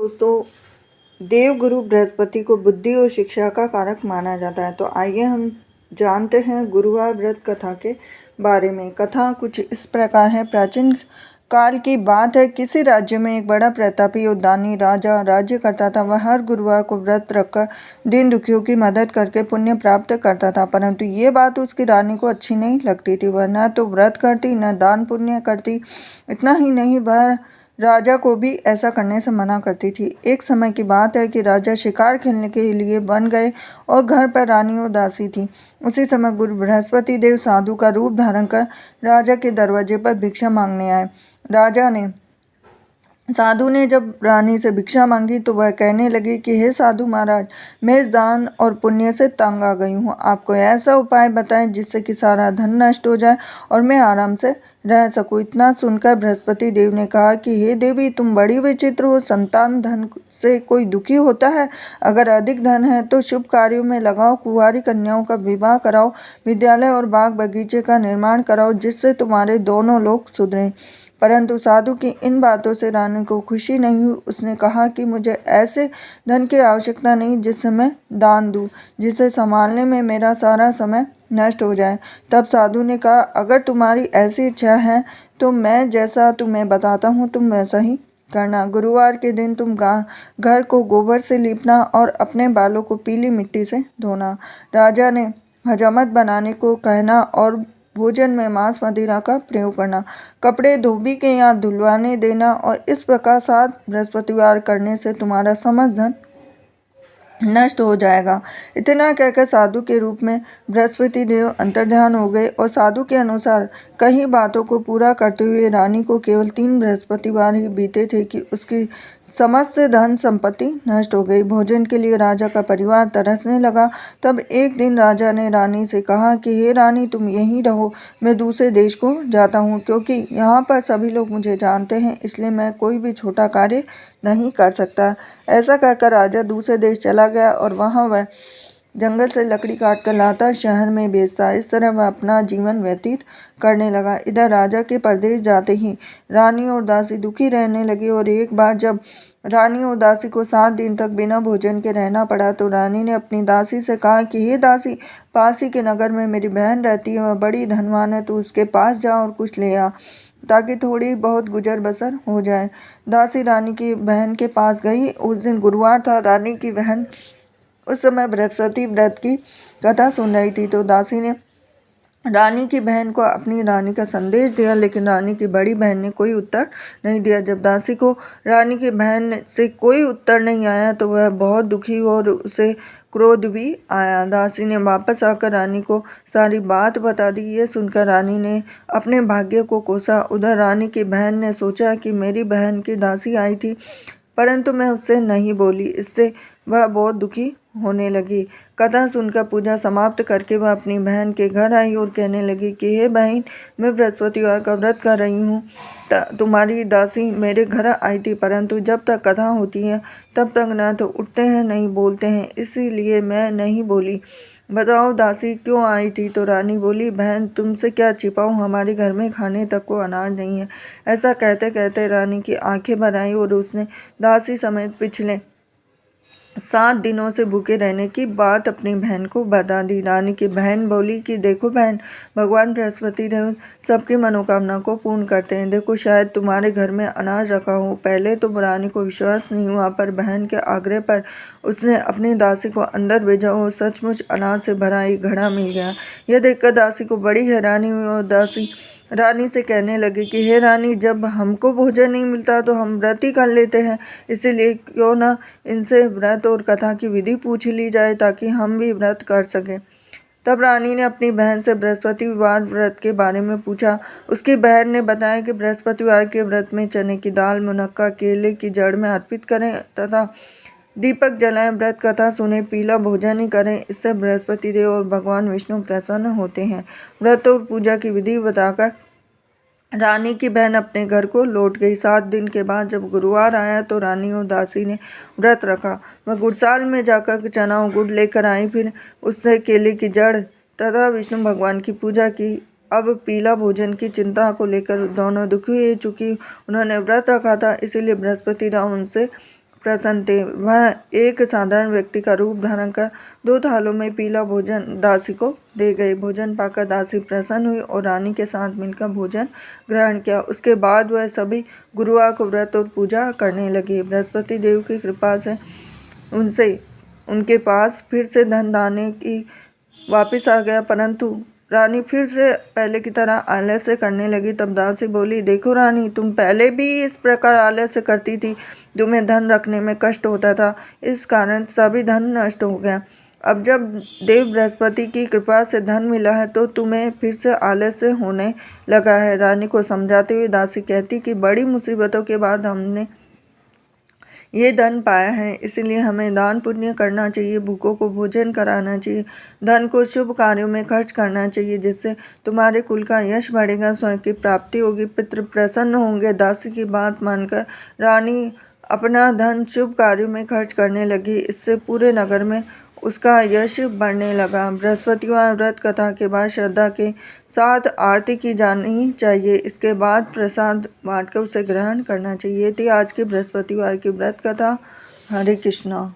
दोस्तों, देवगुरु बृहस्पति को बुद्धि और शिक्षा का कारक माना जाता है। तो आइए हम जानते हैं गुरुवार व्रत कथा के बारे में। कथा कुछ इस प्रकार है। प्राचीन काल की बात है। किसी राज्य में एक बड़ा प्रतापी और दानी राजा राज्य करता था। वह हर गुरुवार को व्रत रखकर दीन दुखियों की मदद करके पुण्य प्राप्त करता था। परंतु ये बात उसकी रानी को अच्छी नहीं लगती थी। वह न तो व्रत करती न दान पुण्य करती। इतना ही नहीं, वह राजा को भी ऐसा करने से मना करती थी। एक समय की बात है कि राजा शिकार खेलने के लिए वन गए और घर पर रानी और दासी थी। उसी समय गुरु बृहस्पति देव साधु का रूप धारण कर राजा के दरवाजे पर भिक्षा मांगने आए। साधु ने जब रानी से भिक्षा मांगी तो वह कहने लगी कि हे साधु महाराज, मैं इस दान और पुण्य से तंग आ गई हूँ। आप कोई ऐसा उपाय बताएं जिससे कि सारा धन नष्ट हो जाए और मैं आराम से रह सकूं। इतना सुनकर बृहस्पति देव ने कहा कि हे देवी, तुम बड़ी विचित्र हो। संतान धन से कोई दुखी होता है? अगर अधिक धन है तो शुभ कार्यों में लगाओ, कुंवारी कन्याओं का विवाह कराओ, विद्यालय और बाग बगीचे का निर्माण कराओ, जिससे तुम्हारे दोनों लोग सुधरें। परंतु साधु की इन बातों से रानी को खुशी नहीं हुई। उसने कहा कि मुझे ऐसे धन की आवश्यकता नहीं जिससे मैं दान दूं, जिसे संभालने में मेरा सारा समय नष्ट हो जाए। तब साधु ने कहा, अगर तुम्हारी ऐसी इच्छा है तो मैं जैसा तुम्हें बताता हूँ तुम वैसा ही करना। गुरुवार के दिन तुम घर को गोबर से लीपना और अपने बालों को पीली मिट्टी से धोना। राजा ने हजामत बनाने को कहना और भोजन में मांस मदिरा का प्रयोग करना। कपड़े धोबी के यहाँ धुलवाने देना और इस प्रकार 7 बृहस्पतिवार करने से तुम्हारा समस्त धन नष्ट हो जाएगा। इतना कहकर साधु के रूप में बृहस्पति देव अंतर्ध्यान हो गए और साधु के अनुसार कई बातों को पूरा करते हुए रानी को केवल 3 बृहस्पतिवार ही बीते थे कि उसकी समस्त धन संपत्ति नष्ट हो गई। भोजन के लिए राजा का परिवार तरसने लगा। तब एक दिन राजा ने रानी से कहा कि हे रानी, तुम यहीं रहो, मैं दूसरे देश को जाता हूँ, क्योंकि यहाँ पर सभी लोग मुझे जानते हैं, इसलिए मैं कोई भी छोटा कार्य नहीं कर सकता। ऐसा कहकर राजा दूसरे देश चला गया और वहाँ वह जंगल से लकड़ी काट कर लाता, शहर में बेचता। इस तरह वह अपना जीवन व्यतीत करने लगा। इधर राजा के परदेश जाते ही रानी और दासी दुखी रहने लगी और एक बार जब रानी और दासी को 7 दिन तक बिना भोजन के रहना पड़ा तो रानी ने अपनी दासी से कहा कि हे दासी, पास ही के नगर में मेरी बहन रहती है, वह बड़ी धनवान है, तो उसके पास जा और कुछ ले आ ताकि थोड़ी बहुत गुजर बसर हो जाए। दासी रानी की बहन के पास गई। उस दिन गुरुवार था। रानी की बहन उस समय बृहस्पति व्रत की कथा सुन रही थी। तो दासी ने रानी की बहन को अपनी रानी का संदेश दिया, लेकिन रानी की बड़ी बहन ने कोई उत्तर नहीं दिया। जब दासी को रानी की बहन से कोई उत्तर नहीं आया तो वह बहुत दुखी हुआ और उसे क्रोध भी आया। दासी ने वापस आकर रानी को सारी बात बता दी। ये सुनकर रानी ने अपने भाग्य को कोसा। उधर रानी की बहन ने सोचा कि मेरी बहन की दासी आई थी, परंतु मैं उससे नहीं बोली। इससे वह बहुत दुखी होने लगी। कथा सुनकर पूजा समाप्त करके वह अपनी बहन के घर आई और कहने लगी कि हे बहन, मैं बृहस्पतिवार का व्रत कर रही हूँ। तुम्हारी दासी मेरे घर आई थी, परंतु जब तक कथा होती है तब तक न तो उठते हैं नहीं बोलते हैं, इसीलिए मैं नहीं बोली। बताओ दासी क्यों आई थी? तो रानी बोली, बहन तुमसे क्या छिपाऊं, हमारे घर में खाने तक को अनाज नहीं है। ऐसा कहते कहते रानी की आंखें भर आई और उसने दासी समेत पिछले 7 दिनों से भूखे रहने की बात अपनी बहन को बता दी। रानी की बहन बोली कि देखो बहन, भगवान बृहस्पति देव सबकी मनोकामना को पूर्ण करते हैं। देखो, शायद तुम्हारे घर में अनाज रखा हो। पहले तो रानी को विश्वास नहीं हुआ, पर बहन के आग्रह पर उसने अपनी दासी को अंदर भेजा और सचमुच अनाज से भरा एक घड़ा मिल गया। यह देखकर दासी को बड़ी हैरानी हुई और दासी रानी से कहने लगी कि हे रानी, जब हमको भोजन नहीं मिलता तो हम व्रत ही कर लेते हैं, इसीलिए क्यों ना इनसे व्रत और कथा की विधि पूछ ली जाए ताकि हम भी व्रत कर सकें। तब रानी ने अपनी बहन से बृहस्पतिवार व्रत के बारे में पूछा। उसकी बहन ने बताया कि बृहस्पतिवार के व्रत में चने की दाल, मुनक्का, केले की जड़ में अर्पित करें तथा दीपक जलाएं, व्रत कथा सुने, पीला भोजन ही करें। इससे बृहस्पति देव और भगवान विष्णु प्रसन्न होते हैं। व्रत और पूजा की विधि बताकर रानी की बहन अपने घर को लौट गई। 7 दिन के बाद जब गुरुवार आया तो रानी और दासी ने व्रत रखा। वह गुड़साल में जाकर चना और गुड़ लेकर आई, फिर उससे केले की जड़ तथा विष्णु भगवान की पूजा की। अब पीला भोजन की चिंता को लेकर दोनों दुखी हो चुकी। उन्होंने व्रत रखा था, इसीलिए बृहस्पति राव उनसे प्रसन्न थे। वह एक साधारण व्यक्ति का रूप धारण कर 2 थालों में पीला भोजन दासी को दे गए। भोजन पाकर दासी प्रसन्न हुई और रानी के साथ मिलकर भोजन ग्रहण किया। उसके बाद वह सभी गुरुवार को व्रत और पूजा करने लगे। बृहस्पति देव की कृपा से उनके पास फिर से धन दाने की वापिस आ गया, परंतु रानी फिर से पहले की तरह आलस्य करने लगी। तब दासी बोली, देखो रानी, तुम पहले भी इस प्रकार आलस्य करती थी। तुम्हें धन रखने में कष्ट होता था, इस कारण सभी धन नष्ट हो गया। अब जब देव बृहस्पति की कृपा से धन मिला है तो तुम्हें फिर से आलस्य होने लगा है। रानी को समझाते हुए दासी कहती कि बड़ी मुसीबतों के बाद हमने ये धन पाया है, इसलिए हमें दान पुण्य करना चाहिए, भूखों को भोजन कराना चाहिए, धन को शुभ कार्यों में खर्च करना चाहिए, जिससे तुम्हारे कुल का यश बढ़ेगा, स्वर्ग की प्राप्ति होगी, पितृ प्रसन्न होंगे। दासी की बात मानकर रानी अपना धन शुभ कार्यों में खर्च करने लगी। इससे पूरे नगर में उसका यश बढ़ने लगा। बृहस्पतिवार व्रत कथा के बाद श्रद्धा के साथ आरती की जानी चाहिए। इसके बाद प्रसाद बांटकर उसे ग्रहण करना चाहिए। थी आज की बृहस्पतिवार की व्रत कथा। हरे कृष्णा।